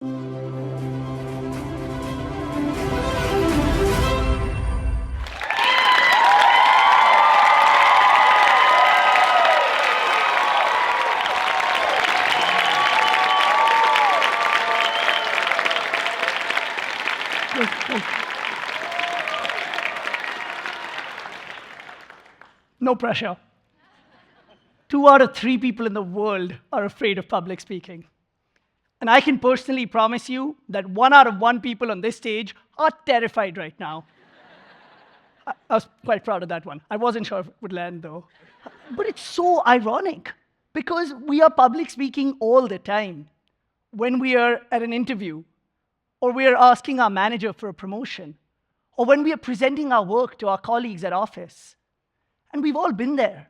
No pressure. 2 out of 3 people in the world are afraid of public speaking. And I can personally promise you that 1 out of 1 people on this stage are terrified right now. I was quite proud of that one. I wasn't sure if it would land, though. But it's so ironic, because we are public speaking all the time. When we are at an interview, or we are asking our manager for a promotion, or when we are presenting our work to our colleagues at office. And we've all been there.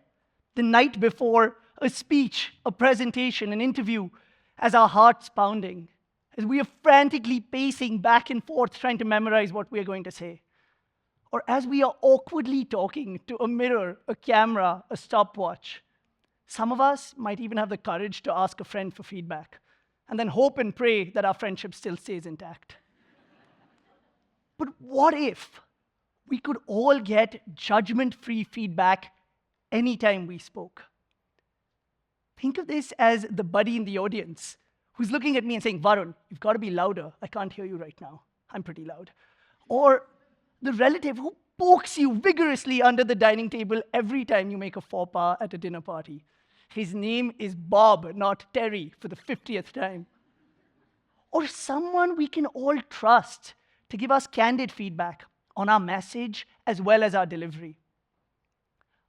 The night before a speech, a presentation, an interview, as our heart's pounding, as we are frantically pacing back and forth trying to memorize what we are going to say. Or as we are awkwardly talking to a mirror, a camera, a stopwatch. Some of us might even have the courage to ask a friend for feedback, and then hope and pray that our friendship still stays intact. But what if we could all get judgment-free feedback anytime we spoke? Think of this as the buddy in the audience who's looking at me and saying, Varun, you've got to be louder. I can't hear you right now. I'm pretty loud. Or the relative who pokes you vigorously under the dining table every time you make a faux pas at a dinner party. His name is Bob, not Terry, for the 50th time. Or someone we can all trust to give us candid feedback on our message as well as our delivery.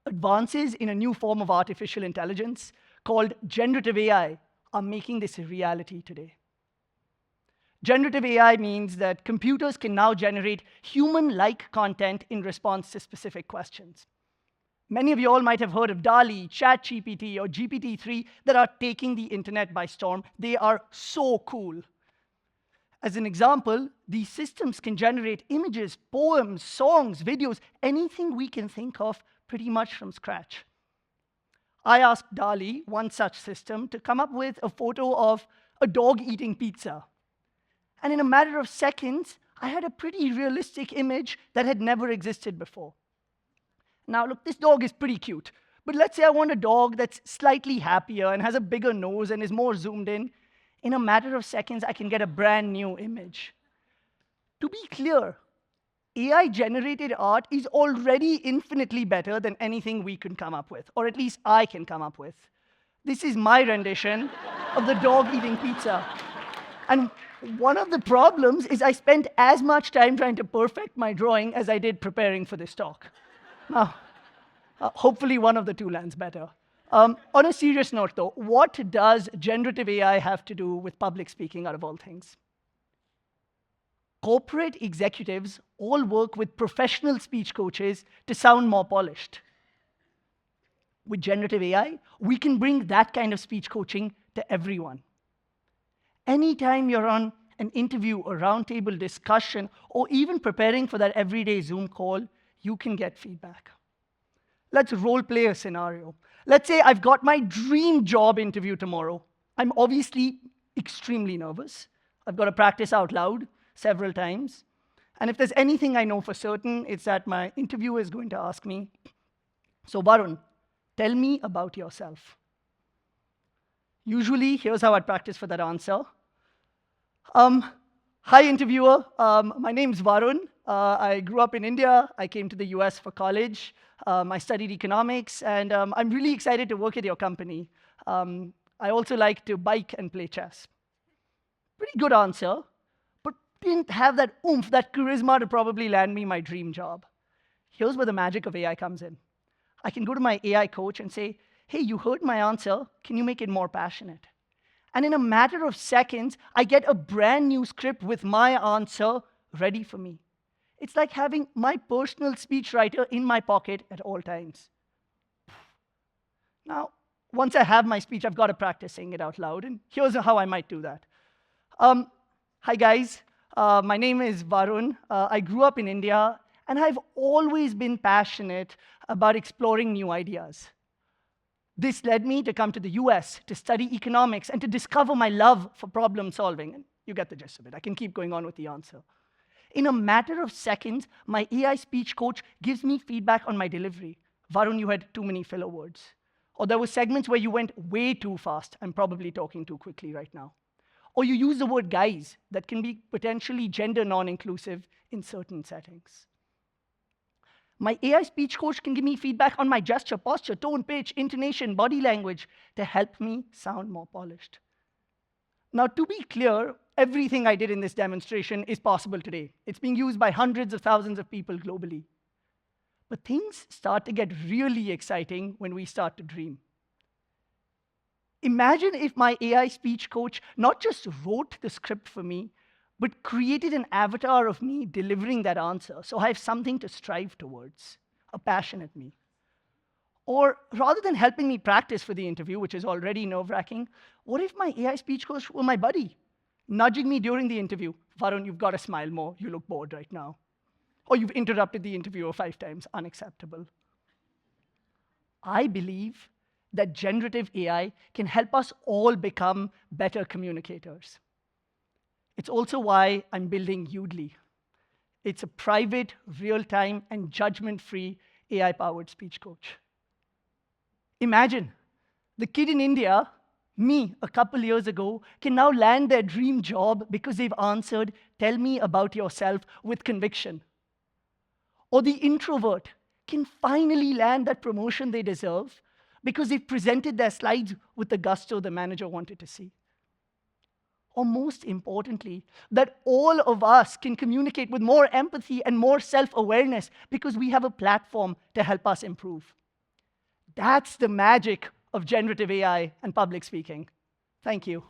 Advances in a new form of artificial intelligence called generative AI are making this a reality today. Generative AI means that computers can now generate human-like content in response to specific questions. Many of you all might have heard of DALL-E, ChatGPT, or GPT-3 that are taking the internet by storm. They are so cool. As an example, these systems can generate images, poems, songs, videos, anything we can think of pretty much from scratch. I asked DALL-E, one such system, to come up with a photo of a dog eating pizza. And in a matter of seconds, I had a pretty realistic image that had never existed before. Now, look, this dog is pretty cute. But let's say I want a dog that's slightly happier and has a bigger nose and is more zoomed in. In a matter of seconds, I can get a brand new image. To be clear, AI-generated art is already infinitely better than anything we can come up with, or at least I can come up with. This is my rendition of the dog eating pizza. And one of the problems is I spent as much time trying to perfect my drawing as I did preparing for this talk. Now, hopefully one of the two lands better. On a serious note, though, what does generative AI have to do with public speaking, out of all things? Corporate executives all work with professional speech coaches to sound more polished. With generative AI, we can bring that kind of speech coaching to everyone. Anytime you're on an interview, a roundtable discussion, or even preparing for that everyday Zoom call, you can get feedback. Let's role play a scenario. Let's say I've got my dream job interview tomorrow. I'm obviously extremely nervous. I've got to practice out loud several times. And if there's anything I know for certain, it's that my interviewer is going to ask me, so Varun, tell me about yourself. Usually, here's how I'd practice for that answer. Hi, interviewer. My name's Varun. I grew up in India. I came to the US for college. I studied economics, and I'm really excited to work at your company. I also like to bike and play chess. Pretty good answer, but didn't have that oomph, that charisma to probably land me my dream job. Here's where the magic of AI comes in. I can go to my AI coach and say, hey, you heard my answer. Can you make it more passionate? And in a matter of seconds, I get a brand new script with my answer ready for me. It's like having my personal speechwriter in my pocket at all times. Now, once I have my speech, I've got to practice saying it out loud, and here's how I might do that. Hi, guys. My name is Varun. I grew up in India, and I've always been passionate about exploring new ideas. This led me to come to the US to study economics and to discover my love for problem solving. And You get the gist of it. I can keep going on with the answer. In a matter of seconds, my AI speech coach gives me feedback on my delivery. Varun, you had too many filler words. Or there were segments where you went way too fast. I'm probably talking too quickly right now. Or you use the word guys that can be potentially gender non-inclusive in certain settings. My AI speech coach can give me feedback on my gesture, posture, tone, pitch, intonation, body language to help me sound more polished. Now, to be clear, everything I did in this demonstration is possible today. It's being used by hundreds of thousands of people globally. But things start to get really exciting when we start to dream. Imagine if my AI speech coach not just wrote the script for me, but created an avatar of me delivering that answer, so I have something to strive towards, a passionate me. Or rather than helping me practice for the interview, which is already nerve-wracking, what if my AI speech coach were my buddy, nudging me during the interview? Varun, you've got to smile more. You look bored right now. Or you've interrupted the interviewer 5 times. Unacceptable. I believe that generative AI can help us all become better communicators. It's also why I'm building Udly. It's a private, real-time, and judgment-free AI-powered speech coach. Imagine, the kid in India, me, a couple years ago, can now land their dream job because they've answered, "Tell me about yourself," with conviction. Or the introvert can finally land that promotion they deserve because they've presented their slides with the gusto the manager wanted to see. Or most importantly, that all of us can communicate with more empathy and more self-awareness because we have a platform to help us improve. That's the magic of generative AI and public speaking. Thank you.